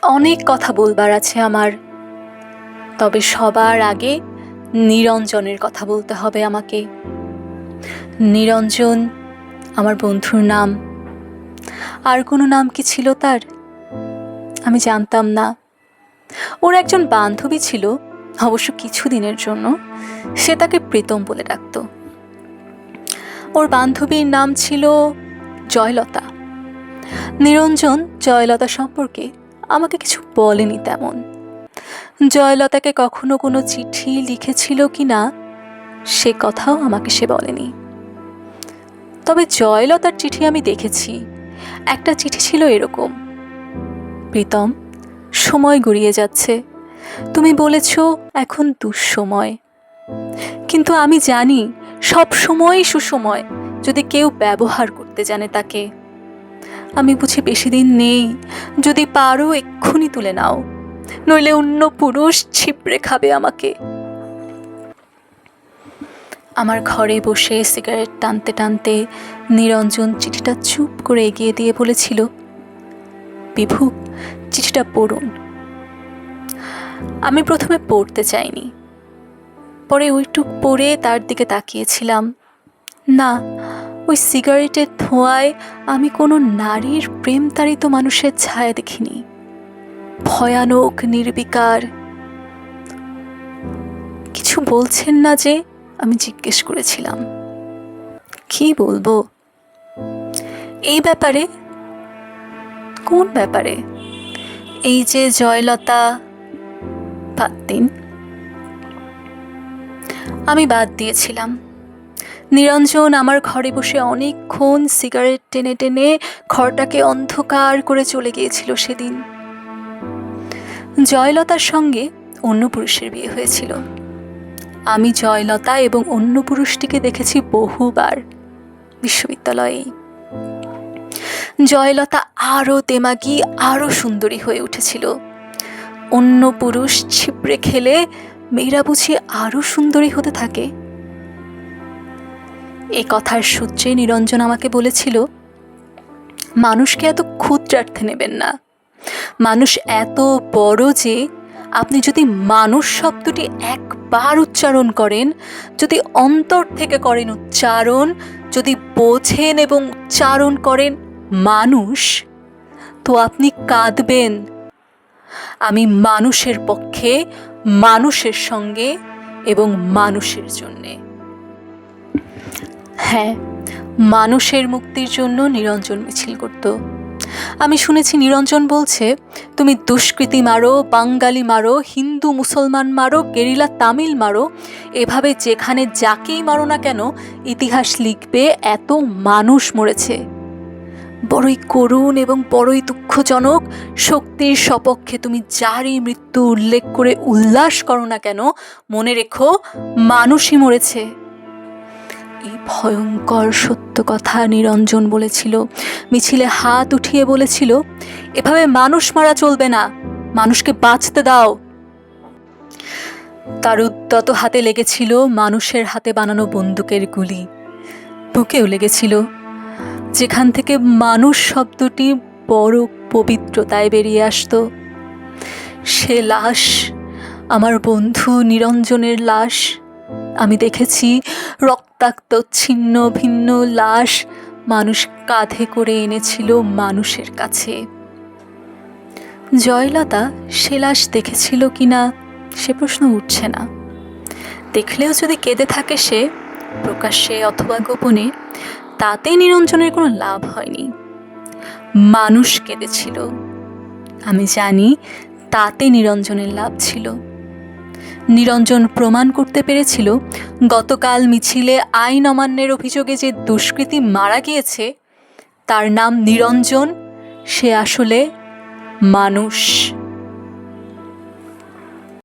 অনেক কথা বলবার আছে আমার, তবে সবার আগে নিরঞ্জনের কথা বলতে হবে আমাকে। নিরঞ্জন আমার বন্ধুর নাম। আর কোনো নাম কি ছিল তার? আমি জানতাম না। ওর একজন বান্ধবী ছিল, অবশ্য কিছুদিনের জন্য। সে তাকে প্রীতম বলে ডাকত। ওর বান্ধবীর নাম ছিল জয়লতা। নিরঞ্জন জয়লতা সম্পর্কে আমাকে কিছু বলেনি তেমন। জয়লতাকে কখনো কোনো চিঠি লিখেছিল কি না সে কথাও আমাকে সে বলেনি। তবে জয়লতার চিঠি আমি দেখেছি। একটা চিঠি ছিল এরকম: প্রীতম, সময় গড়িয়ে যাচ্ছে, তুমি বলেছ এখন দুঃসময়, কিন্তু আমি জানি সব সময়ই সুসময় যদি কেউ ব্যবহার করতে জানে তাকে। আমি বুঝি বেশি দিন নেই, যদি পারো এক্ষুনি তুলে নাও, নইলে অন্য পুরুষ ছিপড়ে খাবে আমাকে। আমার ঘরে বসে সিগারেট টানতে টানতে নিরঞ্জন চিঠিটা চুপ করে এগিয়ে দিয়ে বলেছিল, বিভু, চিঠিটা পড়ুন। আমি প্রথমে পড়তে চাইনি, পরে ওইটুক পড়ে তার দিকে তাকিয়েছিলাম। না, ওই সিগারেটের ধোঁয়ায় আমি কোনো নারীর প্রেমতাড়িত মানুষের ছায়া দেখিনি। ভয়ানক, নির্বিকার। কিছু বলছেন না যে? আমি জিজ্ঞেস করেছিলাম। কি বলবো? এই ব্যাপারে? কোন ব্যাপারে? এই যে জয়লতা। বাদ দিন। আমি বাদ দিয়েছিলাম। নিরঞ্জন আমার ঘরে বসে অনেকক্ষণ সিগারেট টেনে টেনে ঘরটাকে অন্ধকার করে চলে গিয়েছিল সেদিন। জয়লতার সঙ্গে অন্য পুরুষের বিয়ে হয়েছিল। আমি জয়লতা এবং অন্য পুরুষটিকে দেখেছি বহুবার বিশ্ববিদ্যালয়ে। জয়লতা আরও দেমাগী, আরও সুন্দরী হয়ে উঠেছিল। অন্য পুরুষ ছিপড়ে খেলে মেয়েরা বুঝি আরও সুন্দরী হতে থাকে। এ কথার সূত্রে নিরঞ্জন আমাকে বলেছিল, মানুষকে এত ক্ষুদ্রার্থে নেবেন না। মানুষ এত বড় যে আপনি যদি মানুষ শব্দটি একবার উচ্চারণ করেন, যদি অন্তর থেকে করেন উচ্চারণ, যদি বোঝেন এবং উচ্চারণ করেন মানুষ, তো আপনি কাঁদবেন। আমি মানুষের পক্ষে, মানুষের সঙ্গে এবং মানুষের জন্যে। হ্যাঁ, মানুষের মুক্তির জন্য নিরঞ্জন মিছিল করত। আমি শুনেছি নিরঞ্জন বলছে, তুমি দুষ্কৃতী মারো, বাঙালি মারো, হিন্দু মুসলমান মারো, গেরিলা তামিল মারো, এভাবে যেখানে যাকেই মারো না কেন ইতিহাস লিখবে এত মানুষ মরেছে। বড়ই করুণ এবং বড়ই দুঃখজনক, শক্তির সপক্ষে তুমি যারই মৃত্যু উল্লেখ করে উল্লাস করো না কেন, মনে রেখো মানুষই মরেছে। এই ভয়ঙ্কর সত্য কথা নিরঞ্জন বলেছিল। মিছিলে হাত উঠিয়ে বলেছিল, এভাবে মানুষ মারা চলবে না, মানুষকে বাঁচতে দাও। তার উদ্যত হাতে লেগেছিল মানুষের হাতে বানানো বন্দুকের গুলি, বুকেও লেগেছিল, যেখান থেকে মানুষ শব্দটি বড় পবিত্রতায় বেরিয়ে আসতো। সে লাশ, আমার বন্ধু নিরঞ্জনের লাশ। আমি দেখেছি রক্তাক্ত ছিন্ন ভিন্ন লাশ মানুষ কাঁধে করে এনেছিল মানুষের কাছে। জয়লতা সে লাশ দেখেছিল কিনা সে প্রশ্ন উঠছে না। দেখলেও যদি কেঁদে থাকে সে, প্রকাশ্যে অথবা গোপনে, তাতে নিরঞ্জনের কোনো লাভ হয়নি। মানুষ কেঁদেছিল, আমি জানি তাতে নিরঞ্জনের লাভ ছিল। নিরঞ্জন প্রমাণ করতে পেরেছিল গতকাল মিছিলে আইন অমান্যের অভিযোগে যে দুষ্কৃতী মারা গিয়েছে তার নাম নিরঞ্জন, সে আসলে মানুষ।